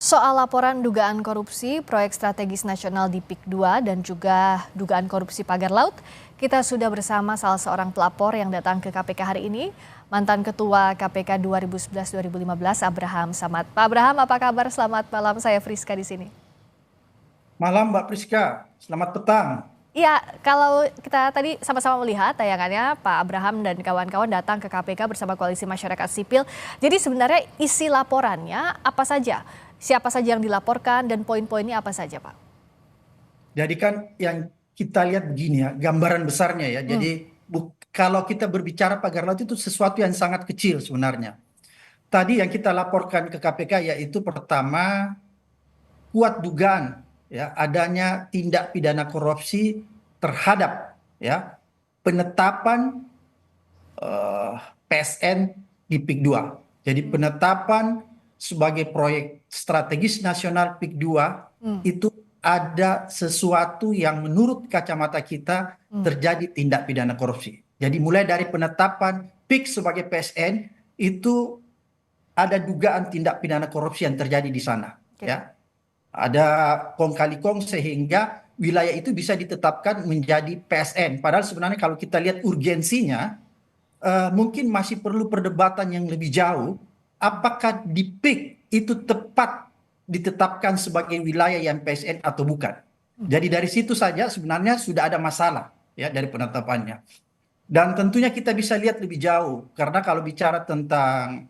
Soal laporan dugaan korupsi proyek strategis nasional di PIK 2 dan juga dugaan korupsi pagar laut, kita sudah bersama salah seorang pelapor yang datang ke KPK hari ini, mantan Ketua KPK 2011-2015 Abraham Samad. Pak Abraham, apa kabar? Selamat malam, saya Friska di sini. Malam Mbak Priska, selamat petang. Iya, kalau kita tadi sama-sama melihat tayangannya Pak Abraham dan kawan-kawan datang ke KPK bersama Koalisi Masyarakat Sipil. Jadi sebenarnya isi laporannya apa saja? Siapa saja yang dilaporkan dan poin-poinnya apa saja, Pak? Jadi kan yang kita lihat begini ya, gambaran besarnya ya. Hmm. Jadi kalau kita berbicara pagar laut itu sesuatu yang sangat kecil sebenarnya. Tadi yang kita laporkan ke KPK yaitu pertama kuat dugaan ya adanya tindak pidana korupsi terhadap ya penetapan eh, PSN di PIK 2. Jadi penetapan sebagai proyek strategis nasional PIK 2 Hmm. itu ada sesuatu yang menurut kacamata kita Hmm. terjadi tindak pidana korupsi. Jadi mulai dari penetapan PIK sebagai PSN itu ada dugaan tindak pidana korupsi yang terjadi di sana. Oke. Ya, ada kong kali kong sehingga wilayah itu bisa ditetapkan menjadi PSN. Padahal sebenarnya kalau kita lihat urgensinya, mungkin masih perlu perdebatan yang lebih jauh. Apakah di PIK itu tepat ditetapkan sebagai wilayah yang PSN atau bukan? Jadi dari situ saja sebenarnya sudah ada masalah ya dari penetapannya. Dan tentunya kita bisa lihat lebih jauh karena kalau bicara tentang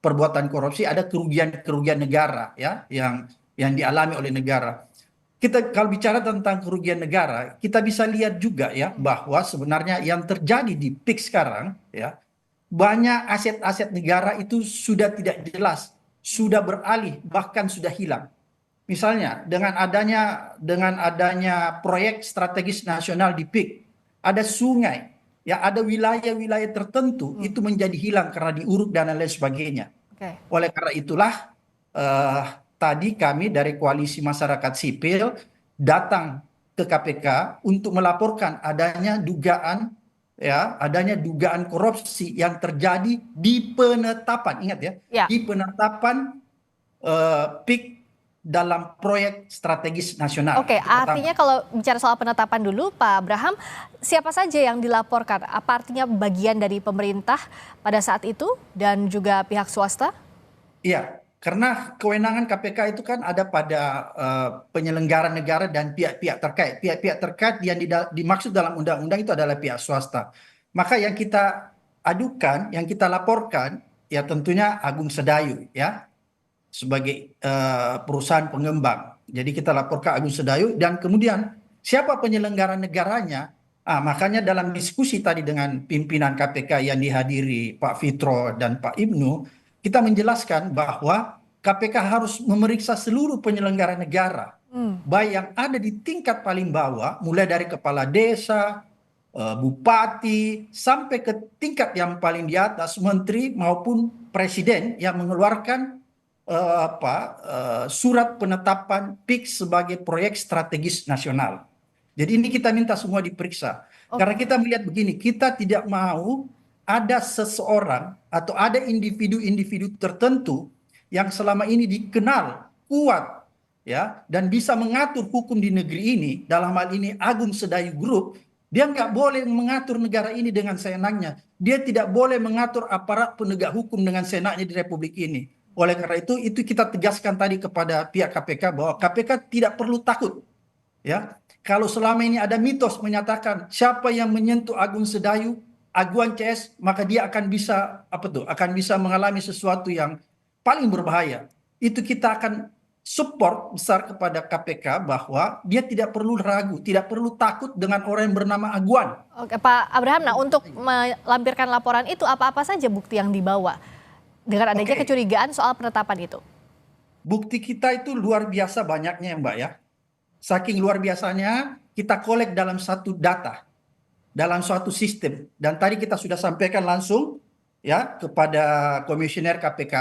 perbuatan korupsi ada kerugian-kerugian negara ya yang dialami oleh negara. Kita kalau bicara tentang kerugian negara, kita bisa lihat juga ya bahwa sebenarnya yang terjadi di PIK sekarang ya banyak aset-aset negara itu sudah tidak jelas, sudah beralih bahkan sudah hilang. Misalnya dengan adanya proyek strategis nasional di PIK, ada sungai, ya ada wilayah-wilayah tertentu Hmm. itu menjadi hilang karena diuruk dan lain sebagainya. Oke. Oleh karena itulah eh, tadi kami dari Koalisi Masyarakat Sipil datang ke KPK untuk melaporkan adanya dugaan korupsi yang terjadi di penetapan, ingat ya, Ya. di penetapan PIK dalam proyek strategis nasional. Oke, Itu pertama. artinya kalau bicara soal penetapan dulu, Pak Abraham, siapa saja yang dilaporkan? Apa artinya bagian dari pemerintah pada saat itu dan juga pihak swasta? Iya, karena kewenangan KPK itu kan ada pada penyelenggara negara dan pihak-pihak terkait. Pihak-pihak terkait yang dimaksud dalam undang-undang itu adalah pihak swasta. Maka yang kita adukan, yang kita laporkan, ya tentunya Agung Sedayu, ya, sebagai perusahaan pengembang. Jadi kita laporkan Agung Sedayu dan kemudian siapa penyelenggara negaranya? Makanya dalam diskusi tadi dengan pimpinan KPK yang dihadiri Pak Fitro dan Pak Ibnu, kita menjelaskan bahwa KPK harus memeriksa seluruh penyelenggara negara, Hmm. baik yang ada di tingkat paling bawah, mulai dari kepala desa, bupati, sampai ke tingkat yang paling di atas, menteri maupun presiden yang mengeluarkan surat penetapan PIK sebagai proyek strategis nasional. Jadi ini kita minta semua diperiksa. Karena Oke. kita melihat begini, kita tidak mau ada seseorang atau ada individu-individu tertentu yang selama ini dikenal kuat ya dan bisa mengatur hukum di negeri ini, dalam hal ini Agung Sedayu Group, dia nggak boleh mengatur negara ini dengan seenaknya. Dia tidak boleh mengatur aparat penegak hukum dengan seenaknya di Republik ini. Oleh karena itu kita tegaskan tadi kepada pihak KPK bahwa KPK tidak perlu takut. Ya, kalau selama ini ada mitos menyatakan siapa yang menyentuh Agung Sedayu, Aguan CS, maka dia akan bisa apa tuh? Akan bisa mengalami sesuatu yang paling berbahaya. Itu kita akan support besar kepada KPK bahwa dia tidak perlu ragu, tidak perlu takut dengan orang yang bernama Aguan. Oke, Pak Abraham. Nah, untuk melampirkan laporan itu apa-apa saja bukti yang dibawa dengan adanya Oke, kecurigaan soal penetapan itu? bukti kita itu luar biasa banyaknya ya Mbak ya. Saking luar biasanya kita kolek dalam satu data, dalam suatu sistem. Dan tadi kita sudah sampaikan langsung ya kepada komisioner KPK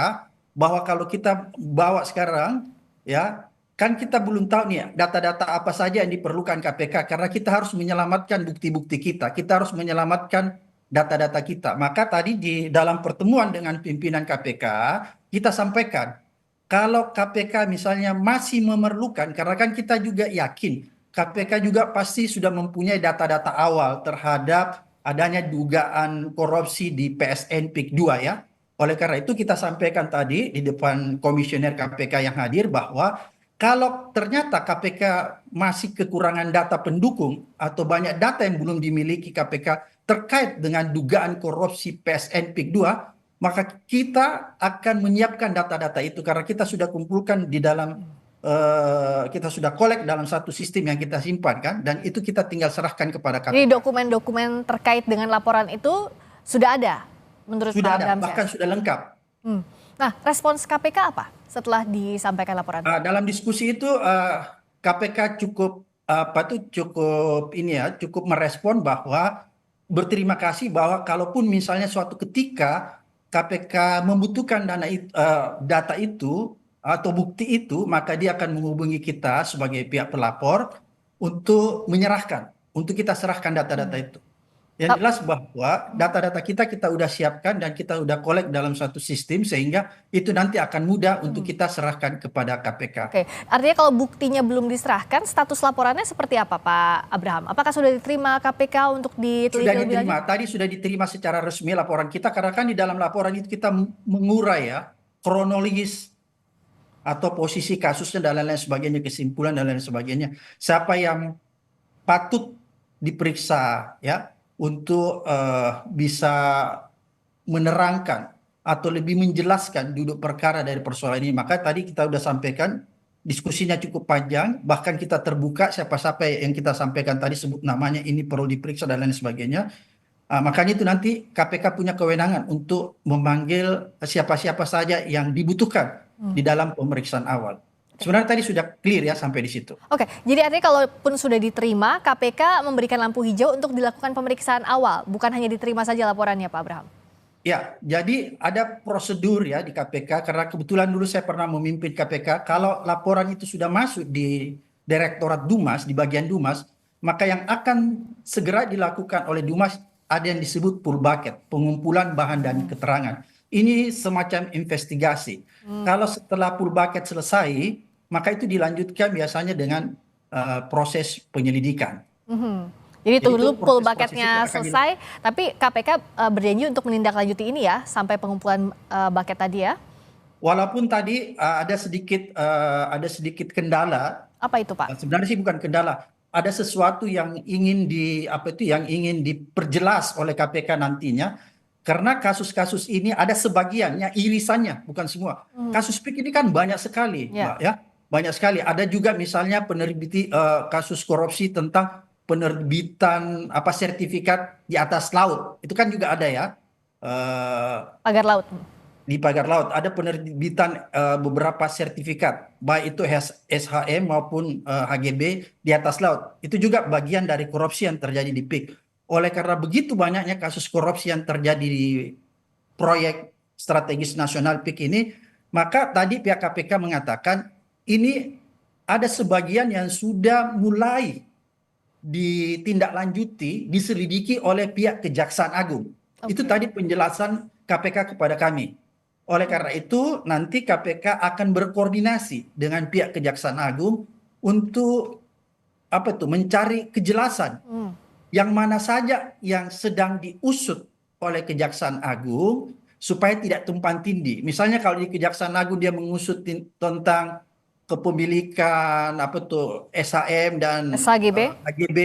bahwa kalau kita bawa sekarang ya kan kita belum tahu nih ya data-data apa saja yang diperlukan KPK karena kita harus menyelamatkan bukti-bukti kita. Kita harus menyelamatkan data-data kita. Maka tadi di dalam pertemuan dengan pimpinan KPK kita sampaikan kalau KPK misalnya masih memerlukan, karena kan kita juga yakin KPK juga pasti sudah mempunyai data-data awal terhadap adanya dugaan korupsi di PSN PIK 2 ya. Oleh karena itu kita sampaikan tadi di depan komisioner KPK yang hadir bahwa kalau ternyata KPK masih kekurangan data pendukung atau banyak data yang belum dimiliki KPK terkait dengan dugaan korupsi PSN PIK 2, maka kita akan menyiapkan data-data itu karena kita sudah kumpulkan di dalam kita sudah kolek dalam satu sistem yang kita simpan kan, dan itu kita tinggal serahkan kepada Jadi KPK. dokumen-dokumen terkait dengan laporan itu sudah ada menurut Sudah Pak ada, Abraham bahkan Syah? sudah lengkap. Hmm. Nah, respons KPK apa setelah disampaikan laporan? Dalam diskusi itu KPK cukup apa tuh cukup ini ya, cukup merespon bahwa berterima kasih bahwa kalaupun misalnya suatu ketika KPK membutuhkan data itu atau bukti itu, maka dia akan menghubungi kita sebagai pihak pelapor untuk menyerahkan, untuk kita serahkan data-data Hmm. itu. Yang jelas bahwa data-data kita udah siapkan dan kita udah kolek dalam satu sistem sehingga itu nanti akan mudah untuk kita serahkan kepada KPK. Oke, artinya kalau buktinya belum diserahkan, status laporannya seperti apa Pak Abraham? Apakah sudah diterima KPK untuk Sudah diteliti lebih lanjut? diterima, tadi sudah diterima secara resmi laporan kita karena kan di dalam laporan itu kita mengurai ya kronologis atau posisi kasusnya dan lain-lain sebagainya, kesimpulan dan lain sebagainya. Siapa yang patut diperiksa ya untuk bisa menerangkan atau lebih menjelaskan duduk perkara dari persoalan ini. Maka tadi kita sudah sampaikan diskusinya cukup panjang, bahkan kita terbuka siapa-siapa yang kita sampaikan tadi sebut namanya ini perlu diperiksa dan lain sebagainya. Makanya itu nanti KPK punya kewenangan untuk memanggil siapa-siapa saja yang dibutuhkan di dalam pemeriksaan awal. Sebenarnya tadi sudah clear ya sampai di situ. Oke, jadi artinya kalaupun sudah diterima, KPK memberikan lampu hijau untuk dilakukan pemeriksaan awal, bukan hanya diterima saja laporannya Pak Abraham. Ya, jadi ada prosedur ya di KPK karena kebetulan dulu saya pernah memimpin KPK. Kalau laporan itu sudah masuk di Direktorat Dumas, di bagian Dumas, maka yang akan segera dilakukan oleh Dumas ada yang disebut pull bucket, pengumpulan bahan dan keterangan. Ini semacam investigasi. Kalau setelah pull bucket selesai, maka itu dilanjutkan biasanya dengan proses penyelidikan. Mhm. Jadi Jadi tunggu itu dulu full proses itu bucketnya akan selesai, tapi KPK berjanji untuk menindaklanjuti ini ya, sampai pengumpulan bucket tadi ya. Walaupun tadi ada sedikit kendala, Apa itu Pak? sebenarnya sih bukan kendala, ada sesuatu yang ingin yang ingin diperjelas oleh KPK nantinya, karena kasus-kasus ini ada sebagiannya irisannya, bukan semua. Kasus PIK ini kan banyak sekali, Ya. Mbak ya, banyak sekali. Ada juga misalnya kasus korupsi tentang penerbitan sertifikat di atas laut, itu kan juga ada ya. Eh, Pagar laut. di pagar laut ada penerbitan beberapa sertifikat baik itu SHM maupun HGB di atas laut, itu juga bagian dari korupsi yang terjadi di PIK. Oleh karena begitu banyaknya kasus korupsi yang terjadi di proyek strategis nasional PIK ini, maka tadi pihak KPK mengatakan ini ada sebagian yang sudah mulai ditindaklanjuti, diselidiki oleh pihak Kejaksaan Agung. Itu Oke. tadi penjelasan KPK kepada kami. Oleh karena itu, nanti KPK akan berkoordinasi dengan pihak Kejaksaan Agung untuk mencari kejelasan Hmm. yang mana saja yang sedang diusut oleh Kejaksaan Agung supaya tidak tumpang tindih. Misalnya kalau di Kejaksaan Agung dia mengusut tentang kepemilikan SHM dan SHGB. HGB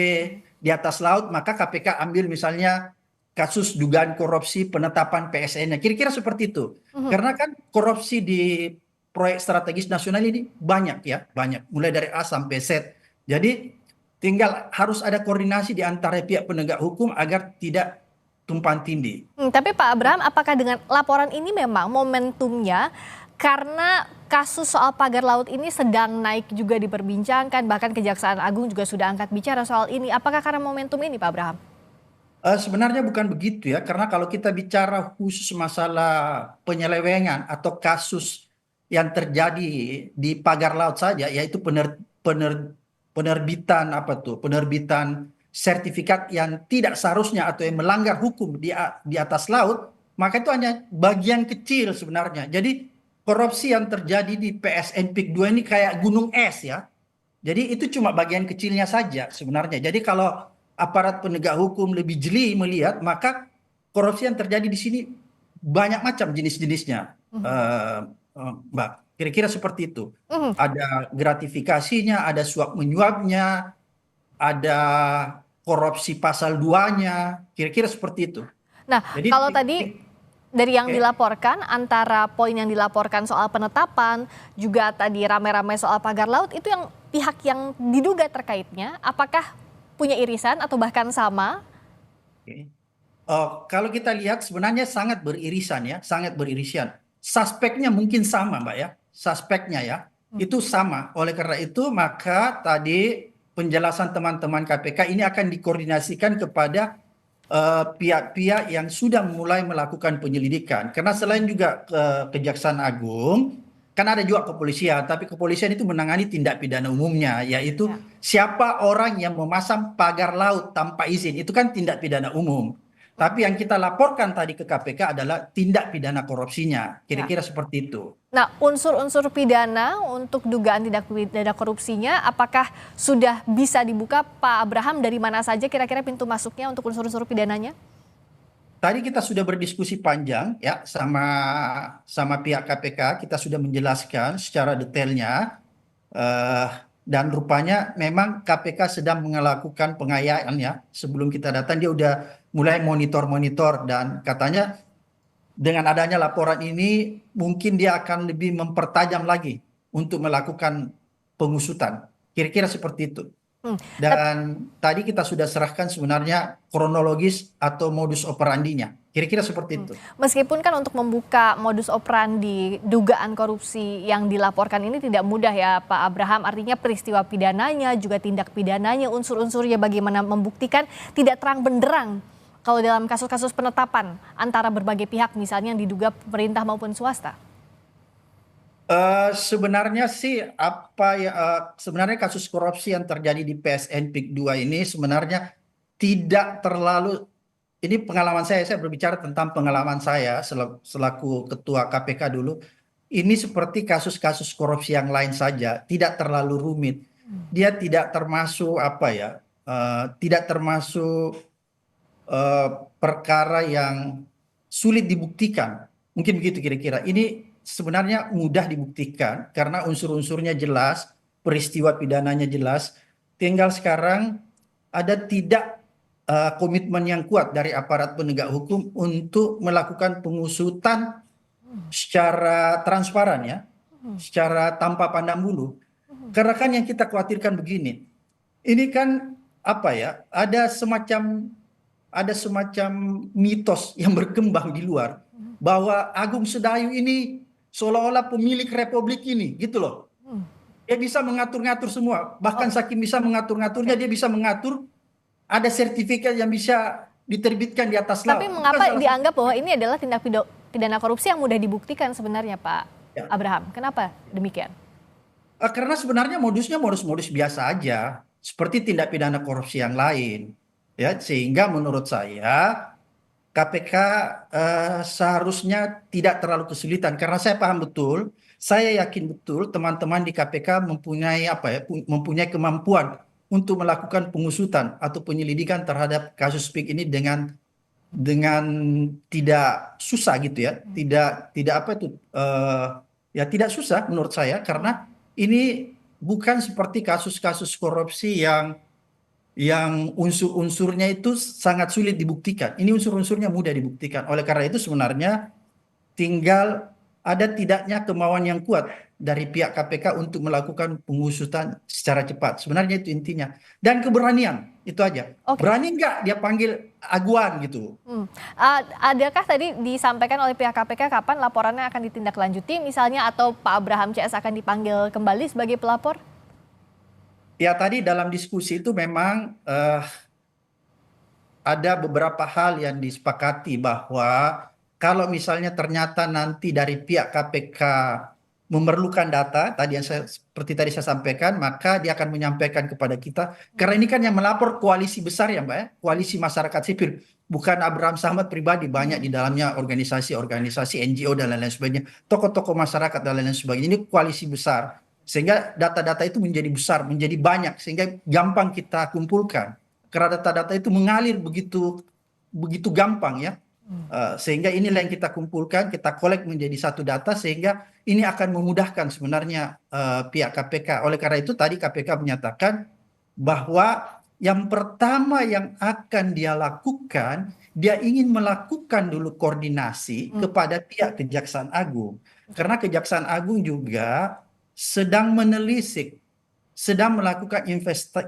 di atas laut, maka KPK ambil misalnya kasus dugaan korupsi penetapan PSN-nya. Kira-kira seperti itu. Karena kan korupsi di proyek strategis nasional ini banyak ya, banyak. Mulai dari A sampai Z. Jadi tinggal harus ada koordinasi di antara pihak penegak hukum agar tidak tumpang tindih. Tapi Pak Abraham, apakah dengan laporan ini memang momentumnya karena kasus soal pagar laut ini sedang naik juga diperbincangkan, bahkan Kejaksaan Agung juga sudah angkat bicara soal ini. Apakah karena momentum ini Pak Abraham? Sebenarnya bukan begitu ya, karena kalau kita bicara khusus masalah penyelewengan atau kasus yang terjadi di pagar laut saja, yaitu penerbitan penerbitan sertifikat yang tidak seharusnya atau yang melanggar hukum di atas laut, maka itu hanya bagian kecil sebenarnya. Jadi korupsi yang terjadi di PSN PIK 2 ini kayak gunung es ya. Jadi itu cuma bagian kecilnya saja sebenarnya. Jadi kalau aparat penegak hukum lebih jeli melihat, maka korupsi yang terjadi di sini banyak macam jenis-jenisnya, Mhm. eh, Mbak. Kira-kira seperti itu. Mhm. Ada gratifikasinya, ada suap menyuapnya, ada korupsi pasal 2-nya, kira-kira seperti itu. Nah, Jadi, kalau tadi dari yang oke. dilaporkan, antara poin yang dilaporkan soal penetapan, juga tadi rame-rame soal pagar laut, itu yang pihak yang diduga terkaitnya, apakah punya irisan atau bahkan sama? Oke. Kalau kita lihat sebenarnya sangat beririsan ya, sangat beririsan. Suspeknya mungkin sama, Mbak ya. Suspeknya ya, itu sama. Oleh karena itu, maka tadi penjelasan teman-teman KPK ini akan dikoordinasikan kepada pihak-pihak yang sudah mulai melakukan penyelidikan. Karena selain juga Kejaksaan Agung, kan ada juga kepolisian, tapi kepolisian itu menangani tindak pidana umumnya, yaitu Ya. siapa orang yang memasang pagar laut tanpa izin, itu kan tindak pidana umum. Tapi yang kita laporkan tadi ke KPK adalah tindak pidana korupsinya. Ya. Kira-kira seperti itu. Nah, unsur-unsur pidana untuk dugaan tindak pidana korupsinya, apakah sudah bisa dibuka, Pak Abraham, dari mana saja kira-kira pintu masuknya untuk unsur-unsur pidananya? Tadi kita sudah berdiskusi panjang ya sama sama pihak KPK, kita sudah menjelaskan secara detailnya, eh, dan rupanya memang KPK sedang melakukan pengayaan ya. Sebelum kita datang dia udah mulai monitor-monitor, dan katanya dengan adanya laporan ini mungkin dia akan lebih mempertajam lagi untuk melakukan pengusutan. Kira-kira seperti itu. Hmm. Dan tadi kita sudah serahkan sebenarnya kronologis atau modus operandinya. Kira-kira seperti itu. Meskipun kan untuk membuka modus operandi dugaan korupsi yang dilaporkan ini tidak mudah ya Pak Abraham, artinya peristiwa pidananya juga tindak pidananya, unsur-unsurnya bagaimana membuktikan tidak terang benderang kalau dalam kasus-kasus penetapan antara berbagai pihak misalnya yang diduga pemerintah maupun swasta. Sebenarnya sih sebenarnya kasus korupsi yang terjadi di PSN PIK 2 ini sebenarnya tidak terlalu, ini pengalaman saya berbicara tentang pengalaman saya selaku ketua KPK dulu. Ini seperti kasus-kasus korupsi yang lain saja, tidak terlalu rumit. Dia tidak termasuk tidak termasuk eh, perkara yang sulit dibuktikan. Mungkin begitu kira-kira. Ini sebenarnya mudah dibuktikan karena unsur-unsurnya jelas, peristiwa pidananya jelas. Tinggal sekarang ada tidak komitmen yang kuat dari aparat penegak hukum untuk melakukan pengusutan secara transparan ya, secara tanpa pandang bulu. Karena kan yang kita khawatirkan begini, ini kan apa ya, ada semacam mitos yang berkembang di luar bahwa Agung Sedayu ini seolah-olah pemilik republik ini, gitu loh. Dia bisa mengatur-ngatur semua, Oh, bahkan saking bisa mengatur-ngaturnya oke. dia bisa mengatur ada sertifikat yang bisa diterbitkan di atas Tapi laut. Itu kan mengapa salah satu. dianggap bahwa ini adalah tindak pidana korupsi yang mudah dibuktikan sebenarnya Pak Ya. Abraham? Kenapa demikian? Karena sebenarnya modusnya modus-modus biasa aja, seperti tindak pidana korupsi yang lain. Ya, sehingga menurut saya KPK seharusnya tidak terlalu kesulitan karena saya paham betul, saya yakin betul teman-teman di KPK mempunyai mempunyai kemampuan untuk melakukan pengusutan atau penyelidikan terhadap kasus PIK ini dengan tidak susah gitu ya, tidak tidak apa itu ya tidak susah menurut saya karena ini bukan seperti kasus-kasus korupsi yang unsur-unsurnya itu sangat sulit dibuktikan. Ini unsur-unsurnya mudah dibuktikan. Oleh karena itu sebenarnya tinggal ada tidaknya kemauan yang kuat dari pihak KPK untuk melakukan pengusutan secara cepat. Sebenarnya itu intinya. Dan keberanian, itu aja. Oke. Berani nggak dia panggil aguan gitu. Adakah tadi disampaikan oleh pihak KPK kapan laporannya akan ditindaklanjuti misalnya atau Pak Abraham CS akan dipanggil kembali sebagai pelapor? Ya tadi dalam diskusi itu memang ada beberapa hal yang disepakati bahwa kalau misalnya ternyata nanti dari pihak KPK memerlukan data, tadi yang seperti tadi saya sampaikan, maka dia akan menyampaikan kepada kita. Karena ini kan yang melapor koalisi besar ya Mbak ya, koalisi masyarakat sipil. bukan Abraham Samad pribadi, banyak di dalamnya organisasi-organisasi NGO dan lain-lain sebagainya, tokoh-tokoh masyarakat dan lain-lain sebagainya. Ini koalisi besar, sehingga data-data itu menjadi besar, menjadi banyak, sehingga gampang kita kumpulkan. Karena data-data itu mengalir begitu begitu gampang ya. Sehingga inilah yang kita kumpulkan, kita kolek menjadi satu data, sehingga ini akan memudahkan sebenarnya pihak KPK. Oleh karena itu tadi KPK menyatakan bahwa yang pertama yang akan dia lakukan, dia ingin melakukan dulu koordinasi kepada pihak Kejaksaan Agung. Karena Kejaksaan Agung juga sedang menelisik, sedang melakukan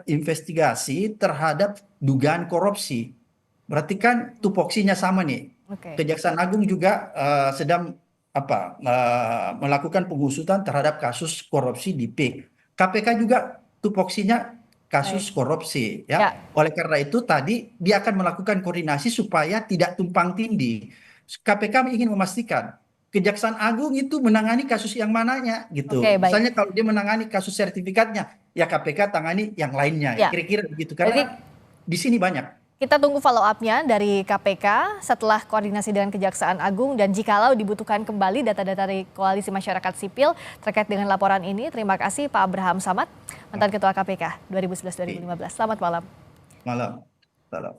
investigasi terhadap dugaan korupsi. Berarti kan tupoksinya sama nih. Oke. Kejaksaan Agung juga sedang melakukan pengusutan terhadap kasus korupsi di PIK. KPK juga tupoksinya Baik. kasus korupsi Ya. ya. Oleh karena itu tadi dia akan melakukan koordinasi supaya tidak tumpang tindih. KPK ingin memastikan Kejaksaan Agung itu menangani kasus yang mananya gitu. Oke, baik. Misalnya kalau dia menangani kasus sertifikatnya, ya KPK tangani yang lainnya. Ya. Kira-kira begitu. Berarti Karena di sini banyak. kita tunggu follow up-nya dari KPK setelah koordinasi dengan Kejaksaan Agung, dan jikalau dibutuhkan kembali data-data dari Koalisi Masyarakat Sipil terkait dengan laporan ini. Terima kasih Pak Abraham Samad, mantan Ketua KPK 2011-2015. Selamat malam. Malam. Salam.